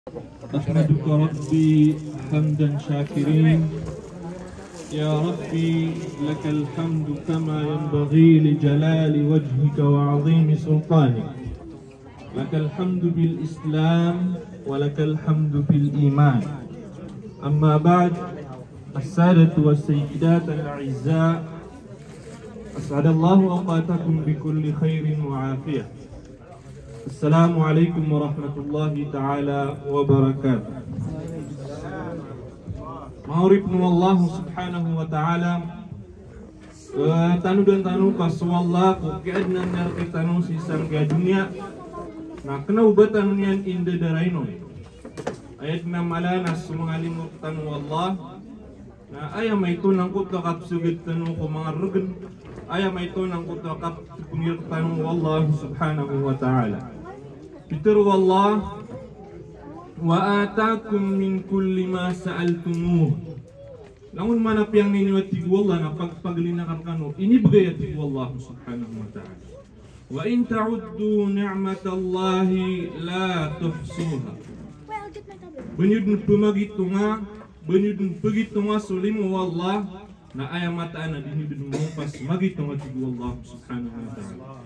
أحمدك ربي حمدا شاكرين. يا ربي لك الحمد كما ينبغي لجلال وجهك وعظيم سلطانك. لك الحمد بالإسلام ولك الحمد بالإيمان. أما بعد، السادة والسيدات الأعزاء، أسعد الله أوقاتكم بكل خير وعافية. Assalamualaikum warahmatullahi ta'ala wabarakatuh. Ma'uribnu Allah subhanahu wa ta'ala tanu dan tanu kaswallah kukiadna nar kitanu sisang kaya dunia na kena ubatan nian inda daraino ayat na malana sumangalimuk tanu Allah na ayam itu nangkut kakap sugit tanu ko mga rugen ayam itu nangkut kakap punir tanu Allah subhanahu wa ta'ala. Fitur wallah wa atakum min kulli ma sa'altumuh. Namun mana piang ninyo tigu Allah na pagpaglinakan kanu ini bagay tigu Allah subhanahu wa ta'ala. Wa in ta'uddu ni'matallahi la tuhsuha. Benyudun pemagitunga benyudun pegitunga sulimu wallah na ayamata na dinudun mo pas magitunga tigu Allah subhanahu wa ta'ala.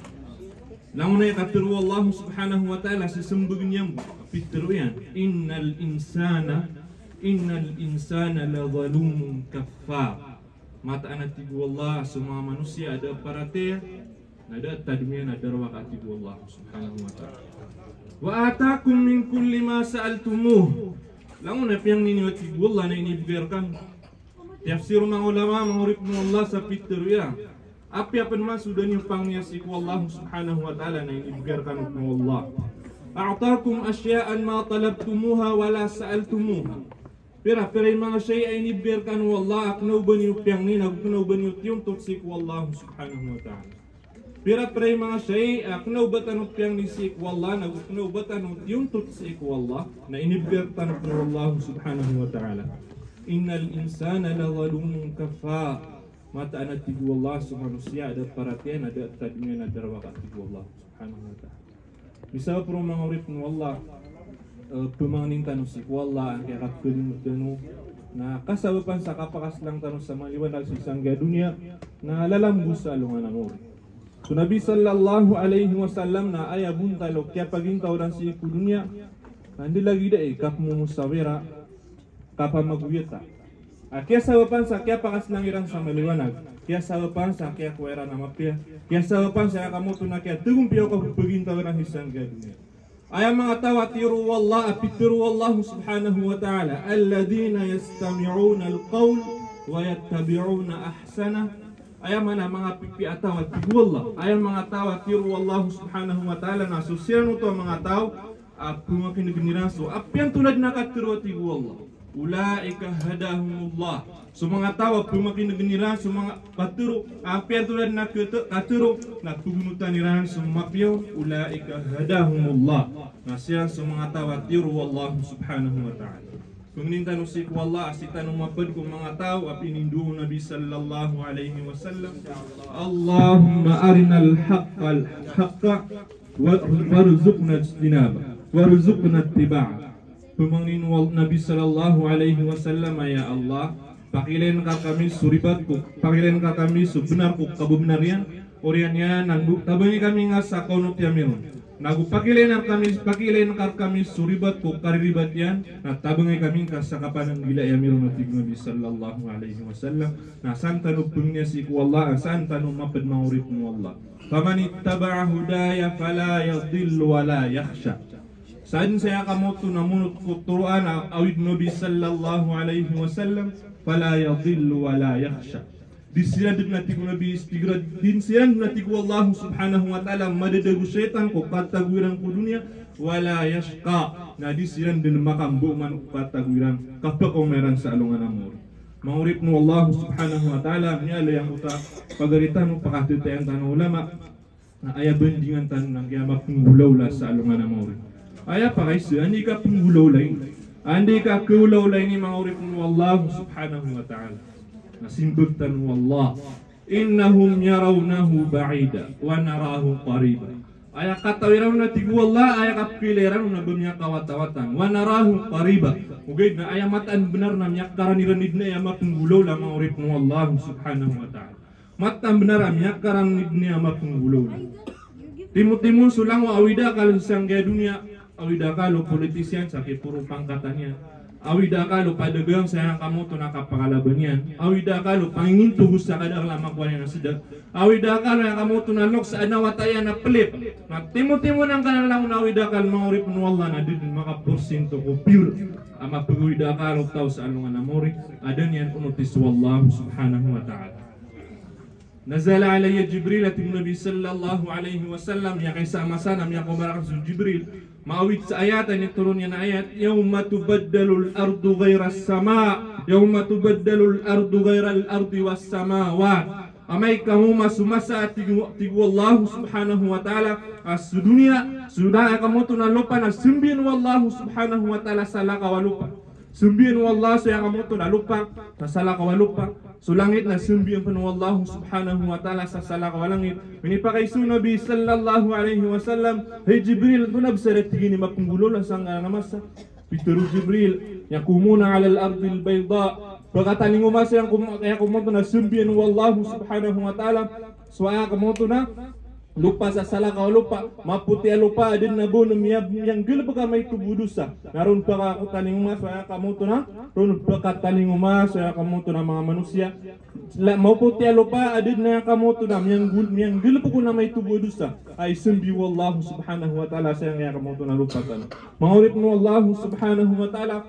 Namun ay katiru Allah subhanahu wa ta'ala sesembugnya fitruyan innal insana la zalumun kaffar. Mata anak tigu Allah semua manusia ada parate ada tadmian ada rawakati Allah subhanahu wa ta'ala. Wa atakum min kulli ma sa'altumuh. Namun apa yang ninyo tigu Allah na ini biarkan tafsir mga ulama menguripmu Allah sa fitruyan. Apa maksud dan nyupangnya siku Allah subhanahu wa ta'ala na inibigarkan mo Allah. A'takum asya'an ma talabtumuha wa la sa'altumuha. Pero yung mga syai'a inibigarkan mo Allah aknaw ba niyupang ni nagkunaw ba niyutyuntok siku Allah subhanahu wa ta'ala. Pero yung mga syai'a aknaw ba tanupang ni siku Allah nagkunaw ba tanutyuntok siku Allah na inibigarkan mo Allah subhanahu wa ta'ala. Innal insana la zalumun kafar. Mata anak tigu Allah manusia ada perhatian ada tadmian ada wakat tigu Allah subhanahu wa ta'ala. Misal pro mangurip no Allah pemangning tanu si Allah ang kaya kapilin tanu na kasabapan sa kapakas lang tanu sa maliwan al sisang dunia na lalambu sa alungan ng uri. So Nabi sallallahu alaihi wasallam na ayabun talo kaya paging tauran si dunia nandi lagi da kap mo musawira kapamaguyata. Kaya sabapan sa kaya pakas langiran sa maliwanag, kaya sabapan sa kaya kuwera na mapya, kaya sabapan sa kamuto na kaya tugumpiyaw ka pagintaw ng isang gadunya. Ay mga tawa tiru wallah apitiru wallahu subhanahu wa ta'ala alladhina yastami'una alqawl wa yattabi'una ahsana. Ay mga pipi atawa tiru wallah. Ay mga tawa tiru wallahu subhanahu wa ta'ala na susyan to mga tao pumakin giniran so apyan tulad na katiru tiru wallah. Ulaika hadahumullah. So mga tawa pumakin nagnira so mga katuro apian tulad na katuro na pugunutan niran so mapyo ulaika hadahumullah. Nasyan so mga tawa tiru wallah subhanahu wa ta'ala. Kung nintano si Allah asitan umapad kung mga tao apinindu Nabi sallallahu alaihi wasallam Allahumma arinal haqqa warzuqna ijtinaba warzuqna ittiba'a. Pemangin Nabi sallallahu alaihi wasallam ya Allah pakilen ka kami suribat ko pakilen ka kami sebenar ko kabebenarian oriannya nanggu tabangi kami nga sa konot yamin nagu pakilen ka kami suribat ko kariribat yan na tabangi kami ka sa kapanan gila yamin Nabi sallallahu alaihi wasallam na santanu pengnya si ku Allah santanu mapad maurip mu Allah faman ittaba'a hudaya fala yadhillu wa la yakhsha. Saan saya kamu tu namunut kuturuan awid Nabi sallallahu alaihi wasallam fala yadhillu wa la yakhsha. Disiran nati ku Nabi istigrad din siran nati ku Allah subhanahu wa ta'ala madadagu syaitan ko kataguran ku dunia wala yashqa. Na disiran din makambu man kataguran kapag meran sa alungan amor. Maurip nu Allah subhanahu wa ta'ala niya yang uta pagaritan mo pakatutayan tanong ulama na ayabandingan tanong ng kaya mapunggulaw la sa alungan amor. Aya pa kaisi, andi ka penggulaw lain, andi ka keulaw lain ni mangurip nu Allah subhanahu wa ta'ala. Nasimbagtan nu Allah, innahum yarawnahu ba'ida wa narahu qariba. Aya kata wiram na tigu Allah aya kapileran na bemnya kawatawatan wa narahu qariba ugay na aya mataan benar na myakaran iranid na ama penggulaw lamang urip mo Allah subhanahu wa ta'ala mataan benar myakaran nidni ama penggulaw timu-timu sulang wa awida kalau sangga dunia awida kalau politisian sakit puro pangkatannya awida kalau padagang sayang kamu tu nakapakalabanyan awida kalau pangingin tugus sa kadang lama kuan yang sedang awida kalau yang kamu tu nalok sa anawataya na pelit na timu-timu nang kanalang na awida kalau maurip nu Allah na din maka porsinto ko pure ama pagawida kalau tau sa alungan na maurip adan yan unutis wallahu subhanahu wa ta'ala nazala alayya Jibril ating Nabi sallallahu alaihi wasallam ya kay sama-sana ya kumarakan Jibril mawit sa ayat ini turunnya na ayat yawma tubaddalul ardu ghayra as-sama yawma tubaddalul ardu ghayra al-ardi was-samawat amay kamu masumasa tigu Allah subhanahu wa ta'ala as dunia sudah kamu tu nalupa na sumbin wallahu subhanahu wa ta'ala salaka walupa sumbin wallahu sayang kamu tu nalupa na salaka walupa sulangit na sumbin pan wallahu subhanahu wa ta'ala sa salaka walangit minipakay su Nabi sallallahu alaihi wasallam hey Jibril tu nabsarat tigini mapunggulo la sang namasa Pitaru Jibril yakumuna ala al-ardi al-bayda pagkataning umasa yang kaya kumonto na sumbin wallahu subhanahu wa ta'ala suaya kumonto na lupa sa salaka o lupa maputi a lupa din na bunum yang gila baka may tubudusa naroon pa ka taning umas suaya kumonto na roon pa ka taning umas suaya kumonto na mga manusia maputi a lupa din na kumonto na yang gila baka na may tubudusa ay sumbi wallahu subhanahu wa ta'ala sayang kaya kumonto na lupa ka maurip mo wallahu subhanahu wa ta'ala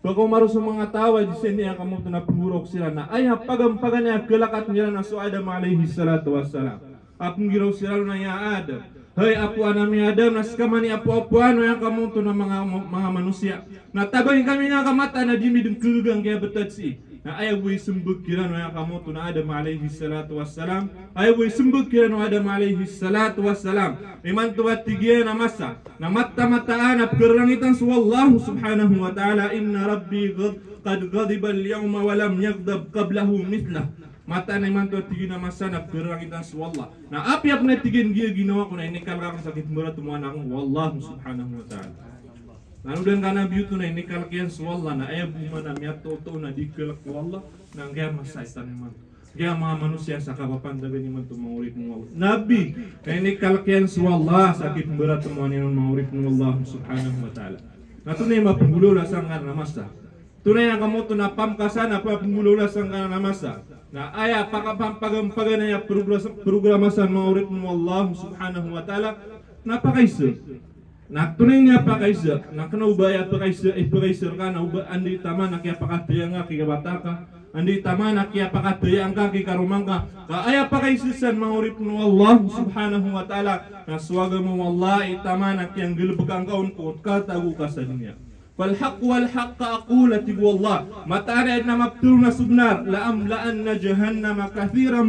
baka umaro sa mga tawa di sini yang kamu na pengurok sila na ay pagampagan niya kelakat nila na so Adam alaihi salatu wassalam apong giraw sila na ya Adam hey apuan nami Adam naskamani apu-apuan yang kamu na mga manusia na tabangin kami nga kamata na dimideng kegang kaya betatsi na ayaw buhay sumbog kira no yang kamu na Adam alaihi salatu wassalam ayaw buhay sumbog kira no Adam alaihi salatu wassalam iman tuwat tigyan na masa na mata-mataan at kerangitan sa Allah subhanahu wa ta'ala inna rabbi qad ghadiba al-yawma wa lam yaghdab qablahu mithlah mata na iman tuwat tigyan na masa na kerangitan sa Allah na api-ap na tigyan ginawa ko na inikal kakang sakit mura tumuan akong wallahu subhanahu wa ta'ala lalu dan kana biutu na inikal kiyan sa Allah na ayaw bumana miyato to na dikelak ko Allah nang kaya masaitan iman kaya mga manusia sa kapapandagan iman tumaurit mo Allah Nabi na inikal kiyan sa Allah sakit berat tumuan iman maurit mo Allah subhanahu wa ta'ala na tunay mapunggulo lasang ka na masa tunay ang kamu to na pamkasan na mapunggulo lasang ka na masa na aya pagampagan na programasan maurit mo Allah subhanahu wa ta'ala napakaisa na tunay niya pa kaisa na kana ubaya pa kaisa ipakaisir ka na uba andi tama na kaya pakataya nga kaya bataka andi tama na kaya pakataya ka kaya karumang ka aya pa kaisa san mangurip no Allah subhanahu wa ta'ala na suwaga mo wallahi tama na kaya gilbag ang kaun ko katago ka sa dunya فالحق والحق أقول تقوى الله متى أن مبتلنا سبنار لأملأن جهنم كثيرا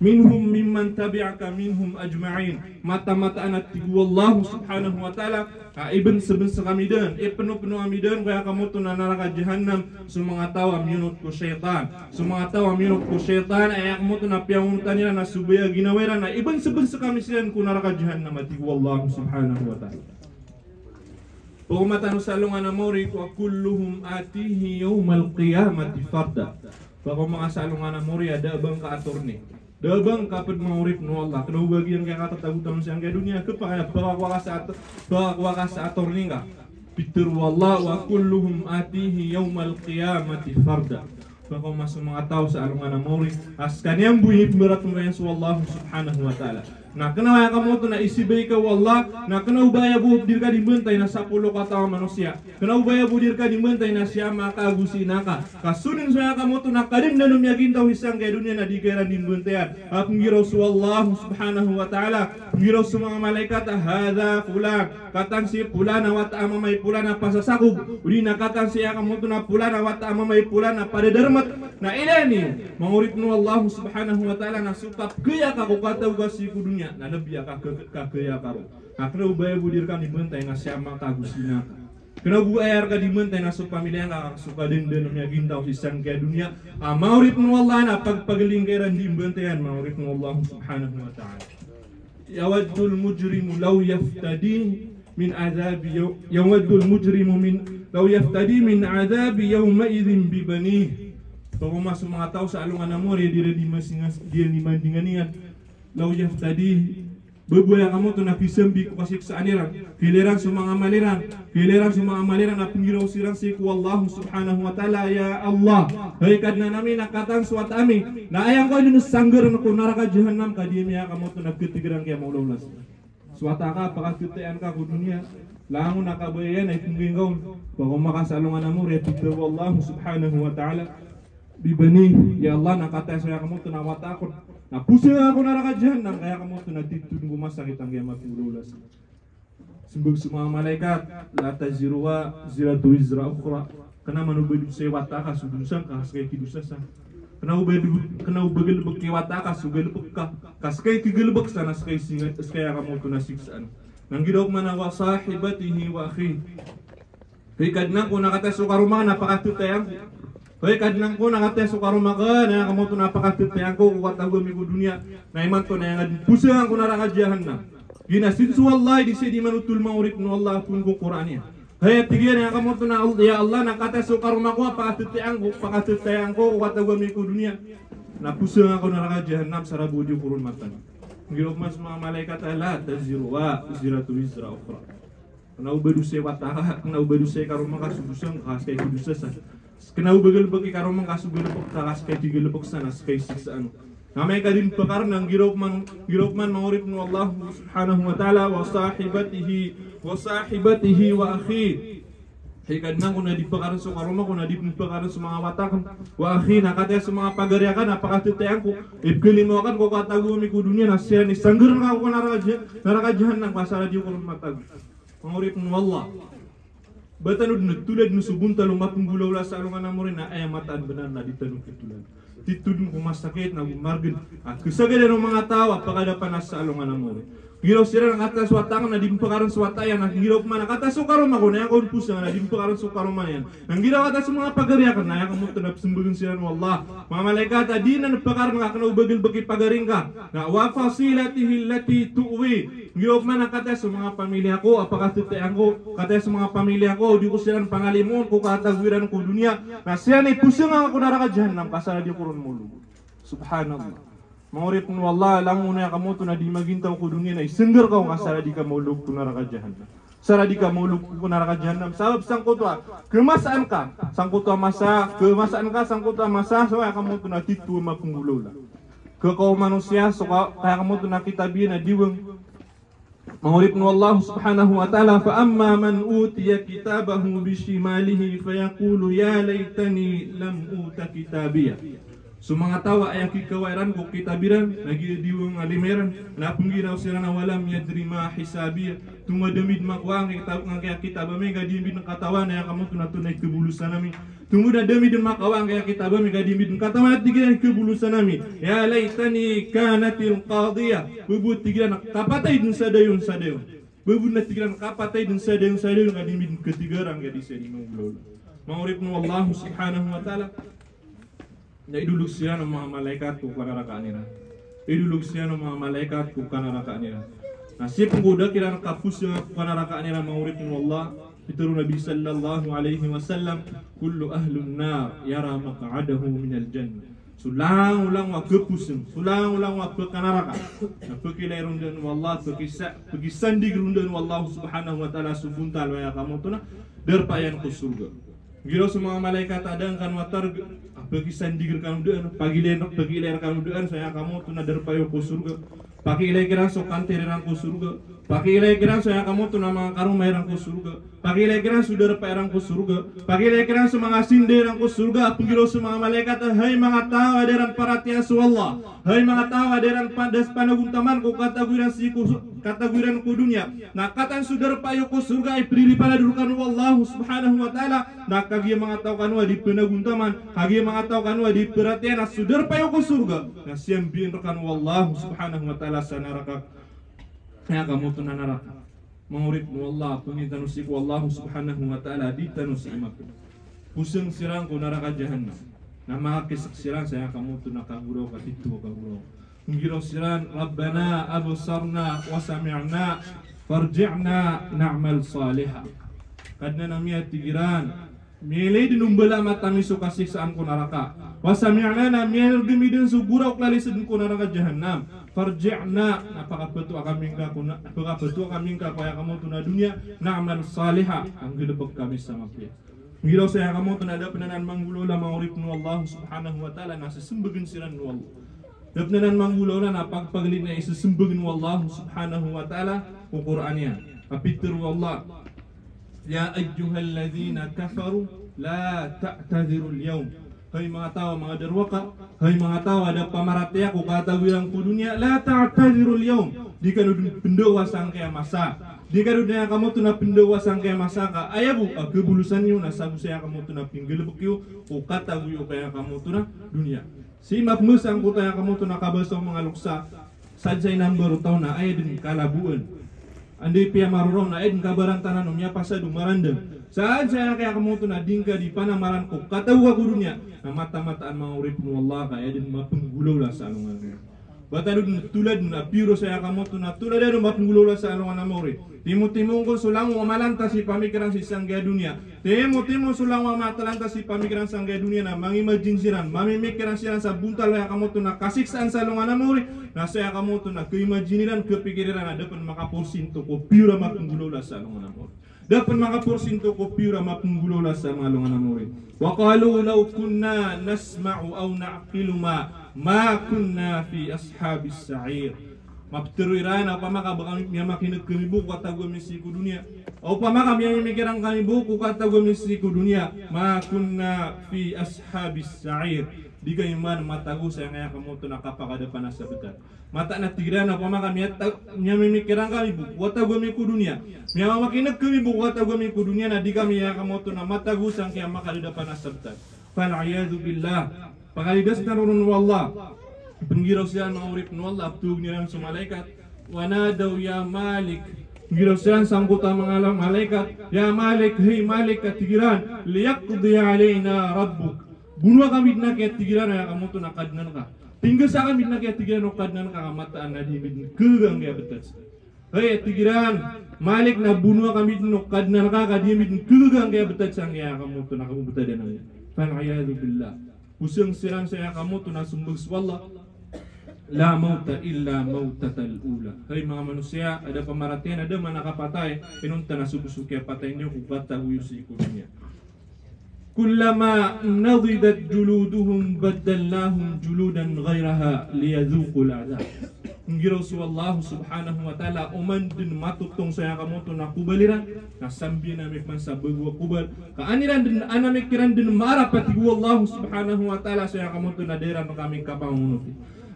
منهم ممن تبعك منهم أجمعين متى أنا تقوى الله سبحانه وتعالى ibn sekamidan penuh amidan kaya kamu tu naraka jahannam semua tahu aminut ku syaitan semua tahu aminut ku syaitan ay kamu tu napiang tanya na subaya ginawera na ibn sekamidan ku naraka jahannam taqwa Allah subhanahu wa ta'ala Pagumatan salungan na mori wa kulluhum atihi yawmal qiyamati farda. Bako mga salungan na mori ada bang ka aturni. Da bang kapag maurip no Allah. Kena bagian kaya katatagutan siyang kaya dunia kepaya baka sa aturni nga. Pitur wallah wa kulluhum atihi yawmal qiyamati farda. Bako masuk mga tao sa alungan na mori. As kanyang buhit berat ngayon sa Allah subhanahu wa ta'ala. Na kenapa kamu tu nak isi baik ke Allah? Na kenapa ubaya bu dirka dibentai na 10 kata manusia? Kenapa ubaya bu dirka dibentai na siapa kagusi naka? Kasunin saya kamu tu nak kadin dan yakin tahu hisang ke dunia na dikira dibentaian. Aku ngirau su Allah subhanahu wa ta'ala. Ngirau semua malaikat hadza fulan. Katan si fulan wa ta'ama mai fulan apa sasakub. Udina katan si kamu tu na fulan wa ta'ama mai fulan pada dermat. Nah ini nih mengurip nu Allah subhanahu wa ta'ala na supap kaya kaku kata ugasi ku dunia. Na lebih kakaya karo. Kakna ubaya budirkan dibentai na siapa kagusina. Kena bu air ka dibentai na supamilya nga suka din nya gintaw sisan kaya dunia. Maurip nu Allah na pagpagaling kairan dibentai maurip nu Allah subhanahu wa ta'ala. yawaddul mujrimu law yaftadi min adzabi yawaddul mujrimu law yaftadi min adzabi yawma idzin bi banih. Paguma sa mga tao sa alungan amor dire di masingas dia ni mandinganian law yaftadi bebuaya kamu tu nak pisembi ku kasih saaniran giliran sa mga maliran na pinggiraw sirang si ku Allah subhanahu wa ta'ala. Ya Allah, hay kadna nami nakatan suat ami na ayang ko ini sanggar na ku naraka jahannam kadimi ya kamu tu nak ketigiran kaya maulaulas suata ka pakatutayan ka ku dunia langun nakabayan ay pingginggaw paguma kasalungan amor ya titaw Allah subhanahu wa ta'ala bibani. Ya Allah, nakataya saya kamu tu nawatakot na pusing ako neraka jahanam kaya kamu tu natitun gumasakit ang kiamat ululas. Sembug semua malaikat la taziru wa ziratu wizra ukhra kana manubadu say wataka sudunsan ka haskay kidusasa kana ubegelbek ke wataka sugelbek ka kaskay kigelbek sana skay singat skay kamu tu nasiksaan nang gidok mana wa sahibatihi wa akhi hikad na ko nakataya sukaruma napakatutayang. Hoy kadnang ko nakataya sukaruma ka na kamu to napakatutayang ko kuwat ako migo dunia na iman to na yang pusang ko naraka jahanam ginasinsu wallahi di sedi manutul maurib no Allah pun ko Qur'ania. Hoy tigian yang kamu to na ya Allah nakataya sukaruma ko pakatutayang ko kuwat ako migo dunia na pusang ako naraka jahanam sarabu di kurun matan. Ngirok mas mga malaikat ala taziru wa ziratu wizra ukhra. Kana ubaduse wataka kana ubaduse karuma ka subusang ka kay kudusasa. Kena ubegelbek karomang kasugelbek takas kay digelbek sana kay siksaan. Namay kadin pakar nang girokman maurib nu Allah subhanahu wa ta'ala wa sahibatihi wa akhi. Hikad nang kuna dipakaran sa karoma kuna dipakaran sa mga watakan wa akhi nakataya sa mga pagaryakan napakatutayang ko ipkilimokan ko katagumi ko dunia na siya ni sangger nga ko naraka jahanam pasara di ko matag. Maurib nu Allah. Batanud nagtulad no subunta lumapong gulaw sa alungan na mo rin na ay mataan benar na ditanong kitulad. Titudong kumasakit na bumargin. Kasagada ng mga tao at pagkadapan na sa alungan na mo rin. Giraw sila ng atas watangan na dimpakaran sa watayan. Ang giraw man ang atas sukarom ako na yung pusa na dimpakaran sa sukarom yan. Ang giraw atas mga pagariakan na yung kamuto na sumbugan sila ng Allah. Mga malaikat di na nagpakaran nga kanubagil bagi pagaring ka. Na wafasilatihi lati tuwi. Giraw man ang atas sa mga pamilya ko. Apakatutayan ko. Katas sa mga pamilya ko. Di ko silang pangalimon ko katagwiran ko dunia. Na siya na pusa nga ako narakadyan ng kasala di kurun mulo. Subhanallah. Maurip nu Allah lang una kamu tu na di magintaw ko dunia na isengger ka kasara di ka maulog ko naraka jahanam. Sara di ka maulog ko naraka jahanam. Sabab sangko tu kemasaan ka, sangko tu masa, kemasaan ka sangko tu masa so kamu tu na titu mapungulo la. Ke kau manusia so kaya kamu tu na kitabi na diweng. Maurip nu Allah subhanahu wa ta'ala fa amma man utiya kitabahu bishimalihi fayaqulu ya laitani lam uta kitabiyah. So mga tawa ay kikawairan ko kitabiran lagi diwang alimeran na punggiraw sila na walam yadrima hisabiya tumadamid makwang kaya kitab may gadimid ng katawan na kamu tunatunay kebulusan namin tumuda damid ng makawang kaya kitab may gadimid ng katawan at tigilan kebulusan namin ya laitani kanatil qadiyah bubut tigilan kapatay dun sa dayon bubut na tigilan kapatay dun sa dayon gadimid ng ketigarang gadi sa imong lolo maurip nu Allah subhanahu wa ta'ala. Na idulog siya ng mga malaikat kung kanarakaan nila. Idulog siya ng mga malaikat kung kanarakaan nila. Nasipong kuda kila nakapus yung kanarakaan nila maurip ng Allah. Ito Nabi sallallahu alaihi wasallam, kullu ahlun nar yara maq'adahu minal jannah. Sulang ulang wa kepusing, sulang ulang wa kanarakaan. Napakilay rundan ng Allah, pagisandig rundan ng Allah subhanahu wa ta'ala subuntal wa kamu tuna derpayan ko surga. Giro sa mga malaikat adang kan watar bagi sandigir kamu doon pagiler kamu doon saya kamu tu nadar payo ko surga pakilay kirang so kanterang ko surga pakilay kirang saya kamu tu nama karung mayrang ko surga pakilay kirang sudar payrang ko surga pakilay kirang sa mga sinderang ko surga giro sa mga malaikat hay mga tao aderan paratiya su Allah hay mga tao aderan pandas panaguntaman ko kataguran ko dunia na katan sudar payo ko surga ay prilipala durukan Allah subhanahu wa ta'ala na kagi mga tao kanwa di panaguntaman kagi mga tao kanwa di perhatian na sudar payo ko surga na siyang binrakan Allah subhanahu wa ta'ala sa neraka kaya kamu tu na neraka mengurip Allah pengintan usiku Allah subhanahu wa ta'ala di tanus imak pusing sirang ko neraka jahanam na makakisak sirang saya kamu tu nakaguraw katitu kaguraw ngiro siran Rabbana absarna wa sami'na farji'na na'mal salihah. Kadna namia tigiran mele dinumbala matami suka siksaan ku neraka. Wa sami'na namia gemidin sugura uklali sedun ku neraka jahannam. Farji'na apakah betul kami kaya kamu tuna dunia na'mal salihah anggelebek kami sama pia. Ngiro saya kamu tuna ada penanan manggulula manguripnu Allah subhanahu wa ta'ala nasa sembegin siran Allah. Dapnanan manggulula napak paglina isa sembegin Allah subhanahu wa ta'ala ku Qur'annya. Apitir Allah ya ayyuhalladzina kafaru la ta'tadiru al-yawm. Hai mga tao, mga derwaka, hai mga tao ada pamaratya ku kata bilang ku dunia la ta'tadiru al-yawm. Di kanu pendowa sangkaya masa. Di kanu kamu tuna pendowa sangkaya masa ka ayabu kebulusan yu nasabu saya kamu tuna pinggel bekyu ku kata yu kaya kamu tuna dunia. Si makmusang ku kaya kamu tuna kabaso mengaluksa sajay number taw na ay din kalabuan. Andi pia marurong na edin kabaran tanan umnya pasadu marandang. Saja kaya kamu tuna dingka di panamaran ko katawa ku dunia. Na mata-mataan manguripnu Allah kaya edin mapenggulaw la sa alungan. Batadun tulad na piro saya kamu tuna tulad edin mapenggulaw la sa alungan amore. Timo-timo ko sulang wa malanta si pamikiran si sangga dunia. Timo-timo sulang wa matalanta si pamikiran sangga dunia na mangimagine siran, mamimikiran siran sa buntal kaya kamu tuna kasiksaan sa alungan amore. Na saya kamu tuna keimajiniran kepikiran ada pen makapursin to ko pira mapenggulaw la sa alungan amore. Dapat makapursin to ko pira mapenggulaw la sa alungan amore. Wa qalu law kunna nasma'u aw na'qilu ma kunna fi ashabis sa'ir. Mapteruiran apa maka kami makinag kami buku kata gue misi ku dunia. Apa maka kami mikirang kami buku kata gue misi ku dunia. Ma kunna fi ashabis sa'ir. Di kaiman mata gue sayang kaya kamu tu nakapa kada panas sebentar. Mata na tigiran apa maka kami mikirang kami buku kata gue miku dunia. Miya makinag kami buku kata gue miku dunia na di kami ya kamu tu na mata gue sayang kaya maka kada panas sebentar. Fal'iyadu billah. Pakalidas narunun wallah. Penggiraw siya mangurip nu Allah abtug nilang sa malaikat wanadaw ya Malik penggiraw siya sangkuta mga malaikat ya Malik hey Malik katigiran liyaqdi alayna rabbuk bunwa kami na kaya tigiran ya kamu tu nakadnan ka tinggal sa kami na kaya tigiran nakadnan ka kamataan na dimid kegang kaya betas hey tigiran Malik na bunwa kami nakadnan ka kadimid kegang kaya betas sang kaya kamu tu nakabutadan na fal'iyadu billah usang siran saya kamu tu nasumbag swallah la mauta illa mautatal ula. Hai mga manusia, ada pemaratian, ada mana kapatay, pinunta na subusukya patay niyo kung bata huyusi ko niya. Kullama nadidat juluduhum baddalnahum juludan ghayraha liyadhuqul adab. Ngiraw su Allah subhanahu wa ta'ala uman din matutong saya kamu to nakubaliran nasambi na mikman sa bagwa kubal kaaniran din anamikiran din mara pati Allah subhanahu wa ta'ala saya kamu to naderan kami kapangunot.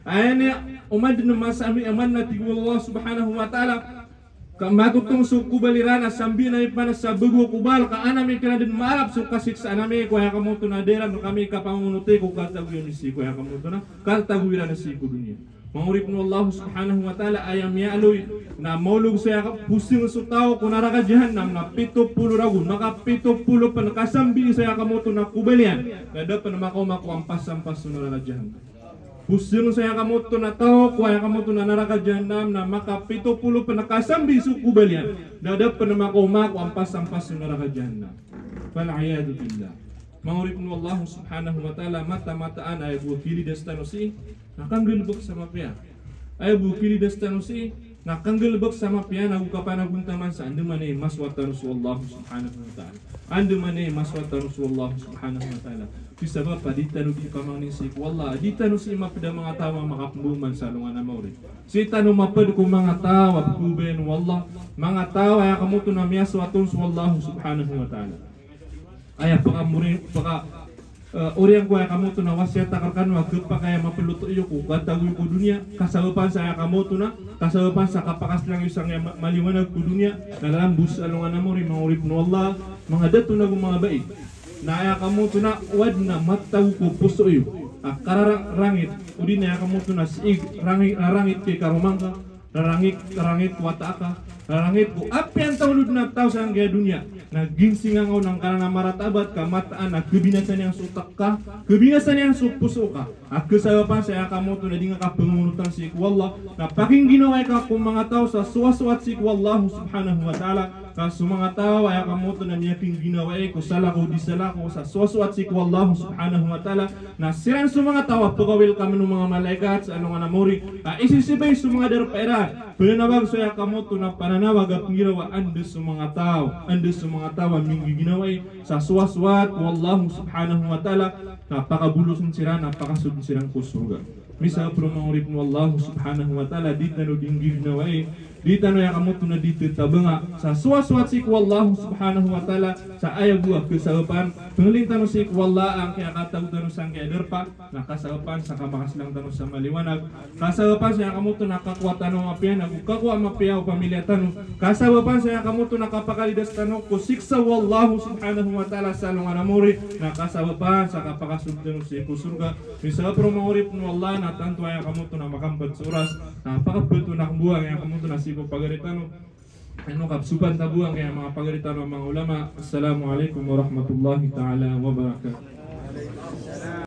Ayana umad din masami aman na ti Allah subhanahu wa ta'ala kamatutong su kubalirana sambi na mikman sa bagwa kubal kaanamikiran din marap su kasiksi anami kaya kamu to naderan kami kapangunot ko kataguyon si kaya kamu to na kataguyan si ko dunia. Manguripnu Allah subhanahu wa ta'ala ayam ya aloy na maulog saya pusing sa tao kung naraka jahannam na 70 ragun maka 70 panakasambi saya kamu to na kubalian na dapat na makuampas-ampas sa naraka jahannam. Pusing saya kamu to na tao kaya kamu to na naraka jahannam na maka 70 panakasambi sa kubalian na dapat na makuampas-ampas sa naraka jahannam. Fal'iyadu billah. Manguripnu Allah subhanahu wa ta'ala mata-mataan ay buwakili dastanusi nakanggelbek sama pia ay buwakili dastanusi nakanggelbek sama pia nagu kapanaguntaman sa ande mane maswata Rasulullah subhanahu wa ta'ala ande mane maswata Rasulullah subhanahu wa ta'ala bisabab paditanu di pamangnisik wallah ditanu si mapeda mga tawa makapumbuman sa lungan na maurid si tanu maped ko mga tawa kuben wallah mga tawa ya kamu to na miaswatun Rasulullah subhanahu wa ta'ala ayah orang ko kamu tu na wasya takarkan wa gepa kaya mapeluto iyo ko katagoy ko dunia kasabapan saya kamu tu na kasabapan sa kapakas lang isang maliwanag ko dunia nalambus alungan mo rin mga urip no Allah mga dato na mga baik na ayah kamu tu na wad na mataw ko puso iyo kararang rangit udi na kamu tu na siig rangit kay karumangka rangit wataka rangit ko api ang taulud na tao sa ang dunia nagginsingangaw ng kanang maratabat kamataan na kebinasan yang sutak ka, kebinasan yang supuso ka. At kasawapan sa akamoto na di nga kapangunutan si ikwallah, na paking ginawa ka kung mga tao sa suwaswat si ikwallah subhanahu wa ta'ala, kaso mga tao ay akamoto na niyaking ginawa ko salako di salako sa suwaswat si ikwallah subhanahu wa ta'ala, na siran sa mga tao pagawil kami ng mga malaikat sa anong anamori, isisibay sa mga darpaira, pinanawag sa akamoto na pananawag at ginawa ando sa mga tao, aming ginawa sa suwaswat wallahu subhanahu wa ta'ala, napakabulosin sila, napakasudin silang kusurga. Misa promongurip mo Allah subhanahu wa ta'ala di tano dinggig na way di tano yang kamu tuna di tabanga sa suwaswat si Allah subhanahu wa ta'ala sa ayaw buwag kasawapan pengeling tano si Allah ang kaya katag tano sang kaya derpa nakasawapan sa kamakasilang tano sa maliwanag kasawapan sa kamu tuna kakuha tano mapian kakuha mapiaw pamilya tano kasawapan sa kamu tuna kapakalidas tano kusiksa wallahu subhanahu wa ta'ala sa lungan amuri nakasawapan sa kapakasud tano si kusurga misa promongurip mo Allah na tanto ay kamu to na makampad sa oras napakaputo na buang yang kamu to na sipo pagaritano ano kapsupan tabuang kaya mga pagaritano mga ulama. Assalamualaikum warahmatullahi ta'ala wabarakatuh.